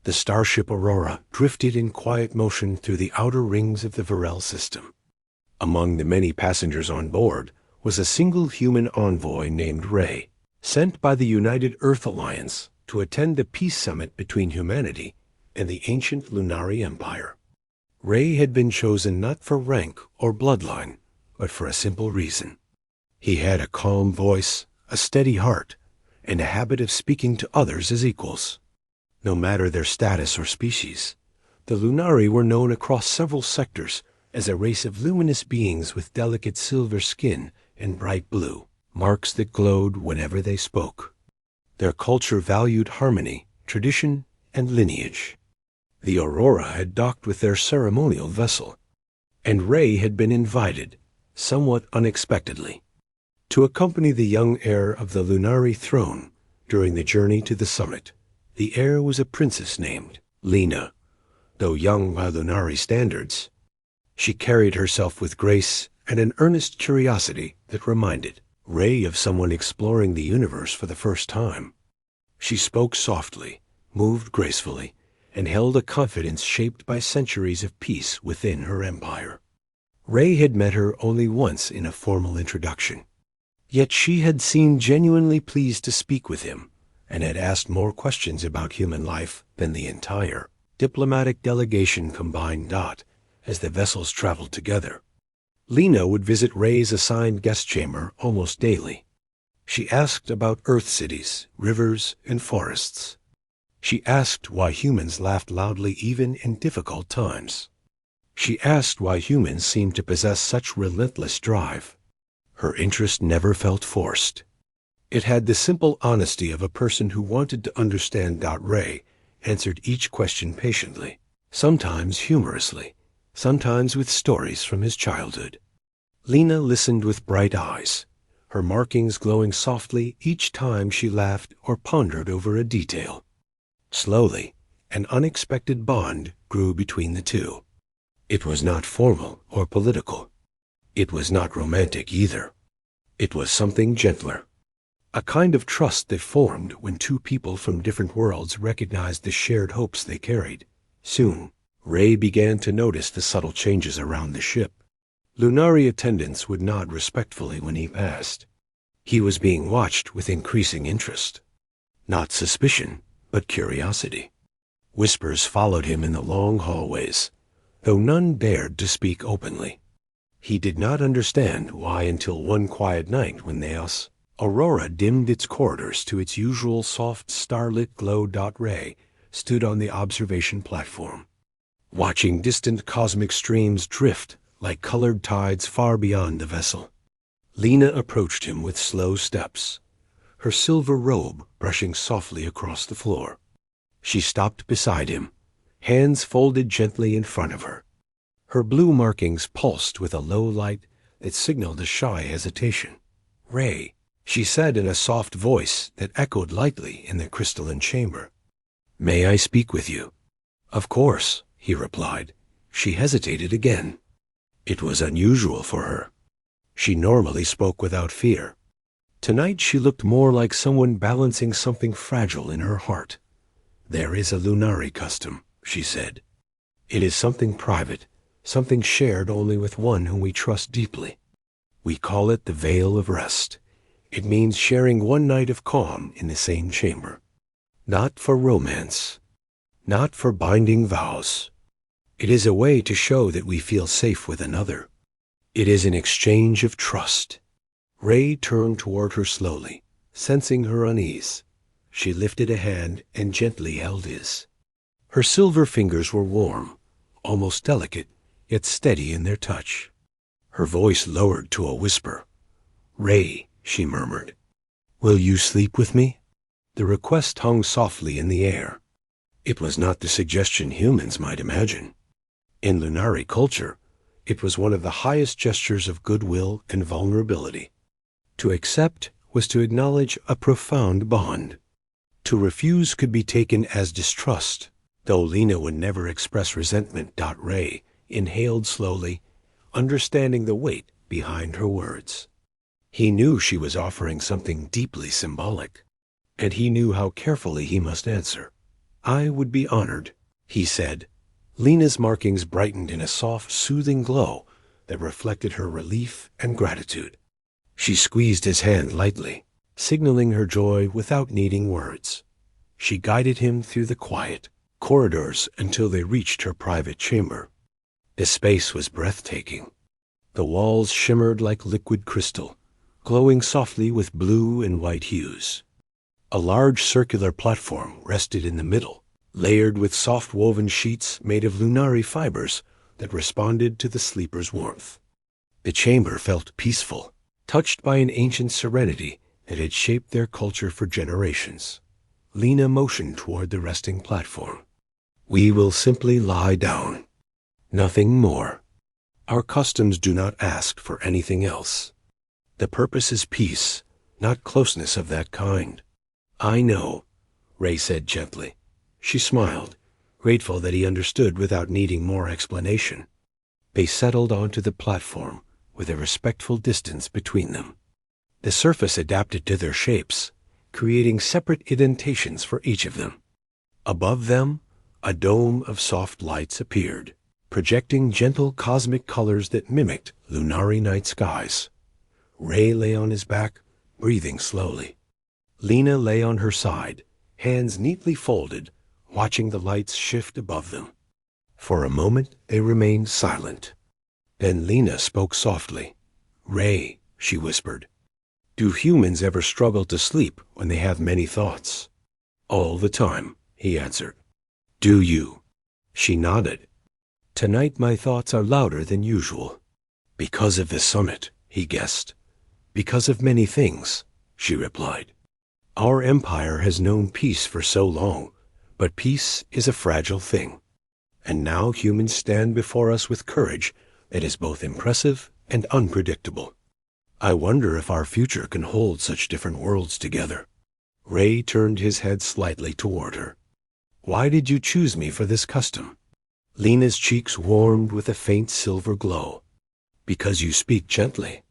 The starship Aurora drifted in quiet motion through the outer rings of the Varel system. Among the many passengers on board was a single human envoy named Ray, sent by the United Earth Alliance to attend the peace summit between humanity and the ancient Lunari Empire. Ray had been chosen not for rank or bloodline, but for a simple reason. He had a calm voice, a steady heart, and a habit of speaking to others as equals. No matter their status or species, the Lunari were known across several sectors as a race of luminous beings with delicate silver skin and bright blue, marks that glowed whenever they spoke. Their culture valued harmony, tradition, and lineage. The Aurora had docked with their ceremonial vessel, and Ray had been invited, somewhat unexpectedly, to accompany the young heir of the Lunari throne during the journey to the summit. The heir was a princess named Lena. Though young by Lunari standards, she carried herself with grace and an earnest curiosity that reminded Ray of someone exploring the universe for the first time. She spoke softly, moved gracefully, and held a confidence shaped by centuries of peace within her empire. Ray had met her only once in a formal introduction, yet she had seemed genuinely pleased to speak with him and had asked more questions about human life than the entire diplomatic delegation combined. As the vessels traveled together, Lena would visit Ray's assigned guest chamber almost daily. She asked about Earth cities, rivers, and forests. She asked why humans laughed loudly even in difficult times. She asked why humans seemed to possess such relentless drive. Her interest never felt forced. It had the simple honesty of a person who wanted to understand. Ray answered each question patiently, sometimes humorously, sometimes with stories from his childhood. Lena listened with bright eyes, her markings glowing softly each time she laughed or pondered over a detail. Slowly, an unexpected bond grew between the two. It was not formal or political. It was not romantic either. It was something gentler. A kind of trust that formed when two people from different worlds recognized the shared hopes they carried. Soon, Ray began to notice the subtle changes around the ship. Lunari attendants would nod respectfully when he passed. He was being watched with increasing interest. Not suspicion, but curiosity. Whispers followed him in the long hallways, though none dared to speak openly. He did not understand why until one quiet night when Aurora dimmed its corridors to its usual soft starlit glow. Ray stood on the observation platform, watching distant cosmic streams drift like colored tides far beyond the vessel. Lena approached him with slow steps, her silver robe brushing softly across the floor. She stopped beside him, hands folded gently in front of her. Her blue markings pulsed with a low light that signaled a shy hesitation. "Ray," she said in a soft voice that echoed lightly in the crystalline chamber. "May I speak with you?" "Of course," he replied. She hesitated again. It was unusual for her. She normally spoke without fear. Tonight she looked more like someone balancing something fragile in her heart. "There is a Lunari custom," she said. "It is something private, something shared only with one whom we trust deeply. We call it the Veil of Rest. It means sharing one night of calm in the same chamber. Not for romance, not for binding vows. It is a way to show that we feel safe with another. It is an exchange of trust." Ray turned toward her slowly, sensing her unease. She lifted a hand and gently held his. Her silver fingers were warm, almost delicate, yet steady in their touch. Her voice lowered to a whisper. "Ray," she murmured, "will you sleep with me?" The request hung softly in the air. It was not the suggestion humans might imagine. In Lunari culture, it was one of the highest gestures of goodwill and vulnerability. To accept was to acknowledge a profound bond. To refuse could be taken as distrust, though Lena would never express resentment. Ray inhaled slowly, understanding the weight behind her words. He knew she was offering something deeply symbolic, and he knew how carefully he must answer. I would be honored, he said. Lena's markings brightened in a soft, soothing glow that reflected her relief and gratitude. She squeezed his hand lightly, signaling her joy without needing words. She guided him through the quiet corridors until they reached her private chamber. The space was breathtaking. The walls shimmered like liquid crystal, glowing softly with blue and white hues. A large circular platform rested in the middle, layered with soft-woven sheets made of lunari fibers that responded to the sleeper's warmth. The chamber felt peaceful, touched by an ancient serenity that had shaped their culture for generations. Lena motioned toward the resting platform. We will simply lie down. Nothing more. Our customs do not ask for anything else. The purpose is peace, not closeness of that kind. I know, Ray said gently. She smiled, grateful that he understood without needing more explanation. They settled onto the platform with a respectful distance between them. The surface adapted to their shapes, creating separate indentations for each of them. Above them, a dome of soft lights appeared, projecting gentle cosmic colors that mimicked lunari night skies. Ray lay on his back, breathing slowly. Lena lay on her side, hands neatly folded, watching the lights shift above them. For a moment they remained silent. Then Lena spoke softly. Ray, she whispered, do humans ever struggle to sleep when they have many thoughts? All the time, he answered. Do you? She nodded. Tonight my thoughts are louder than usual. Because of the summit, he guessed. Because of many things, she replied. Our empire has known peace for so long, but peace is a fragile thing. And now humans stand before us with courage that is both impressive and unpredictable. I wonder if our future can hold such different worlds together. Ray turned his head slightly toward her. Why did you choose me for this custom? Lena's cheeks warmed with a faint silver glow. Because you speak gently.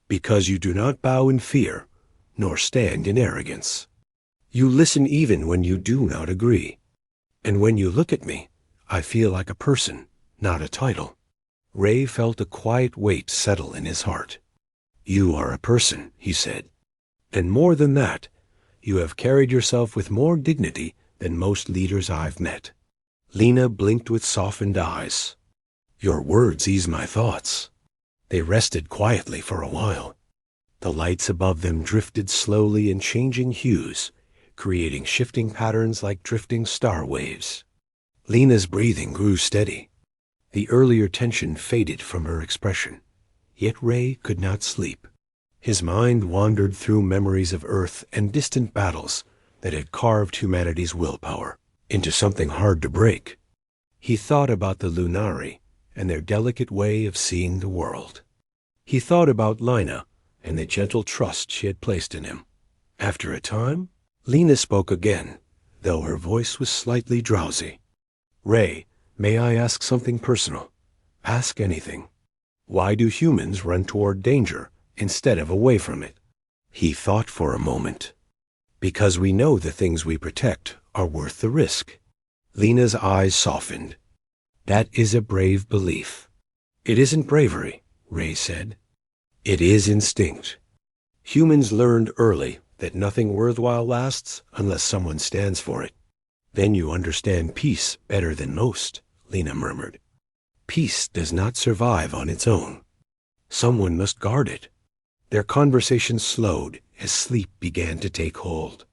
Because you do not bow in fear, nor stand in arrogance. You listen even when you do not agree. And when you look at me, I feel like a person, not a title. Ray felt a quiet weight settle in his heart. You are a person, he said. And more than that, you have carried yourself with more dignity than most leaders I've met. Lena blinked with softened eyes. Your words ease my thoughts. They rested quietly for a while. The lights above them drifted slowly in changing hues, creating shifting patterns like drifting star waves. Lena's breathing grew steady. The earlier tension faded from her expression. Yet Ray could not sleep. His mind wandered through memories of Earth and distant battles that had carved humanity's willpower into something hard to break. He thought about the Lunari and their delicate way of seeing the world. He thought about Lina and the gentle trust she had placed in him. After a time, Lena spoke again, though her voice was slightly drowsy. Ray, may I ask something personal? Ask anything. Why do humans run toward danger instead of away from it? He thought for a moment. Because we know the things we protect are worth the risk. Lena's eyes softened. That is a brave belief. It isn't bravery, Ray said. It is instinct. Humans learned early that nothing worthwhile lasts unless someone stands for it. Then you understand peace better than most, Lena murmured. Peace does not survive on its own. Someone must guard it. Their conversation slowed as sleep began to take hold.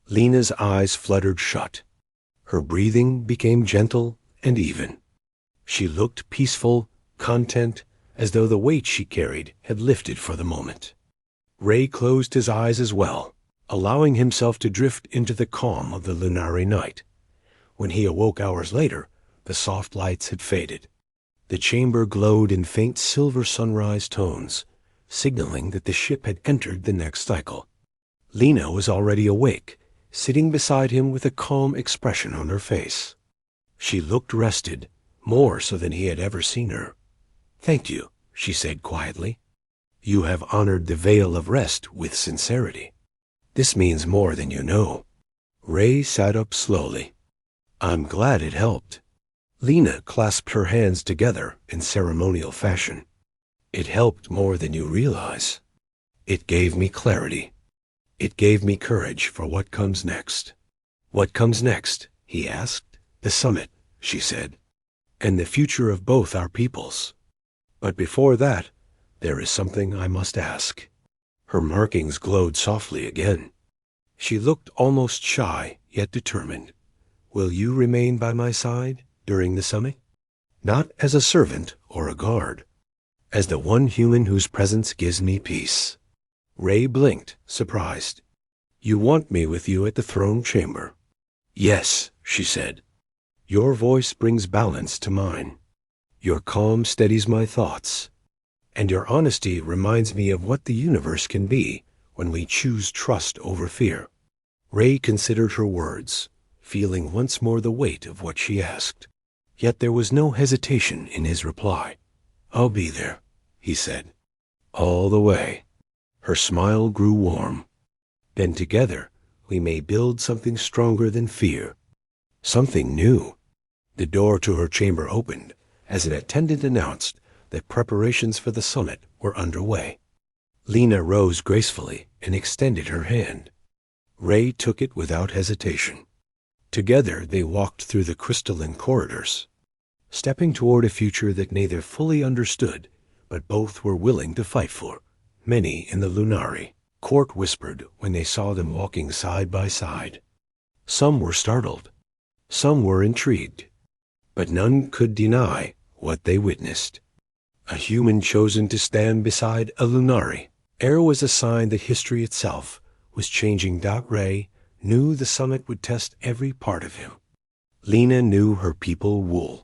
Lena's eyes fluttered shut. Her breathing became gentle and even. She looked peaceful, content, as though the weight she carried had lifted for the moment. Ray closed his eyes as well, allowing himself to drift into the calm of the Lunari night. When he awoke hours later, the soft lights had faded. The chamber glowed in faint silver sunrise tones, signaling that the ship had entered the next cycle. Lena was already awake, sitting beside him with a calm expression on her face. She looked rested, more so than he had ever seen her. Thank you, she said quietly. You have honored the veil of rest with sincerity. This means more than you know. Ray sat up slowly. I'm glad it helped. Lena clasped her hands together in ceremonial fashion. It helped more than you realize. It gave me clarity. It gave me courage for what comes next. What comes next? He asked. The summit, she said, and the future of both our peoples. But before that, there is something I must ask. Her markings glowed softly again. She looked almost shy, yet determined. Will you remain by my side during the summit? Not as a servant or a guard, as the one human whose presence gives me peace. Ray blinked, surprised. You want me with you at the throne chamber? Yes, she said. Your voice brings balance to mine. Your calm steadies my thoughts. And your honesty reminds me of what the universe can be when we choose trust over fear. Ray considered her words, feeling once more the weight of what she asked. Yet there was no hesitation in his reply. I'll be there, he said. All the way. Her smile grew warm. Then together we may build something stronger than fear. Something new. The door to her chamber opened as an attendant announced that preparations for the summit were underway. Lena rose gracefully and extended her hand. Ray took it without hesitation. Together they walked through the crystalline corridors, stepping toward a future that neither fully understood, but both were willing to fight for. Many in the Lunari court whispered when they saw them walking side by side. Some were startled. Some were intrigued. But none could deny what they witnessed. A human chosen to stand beside a Lunari. Air was a sign that history itself was changing. Ray knew the summit would test every part of him. Lena knew her people wool.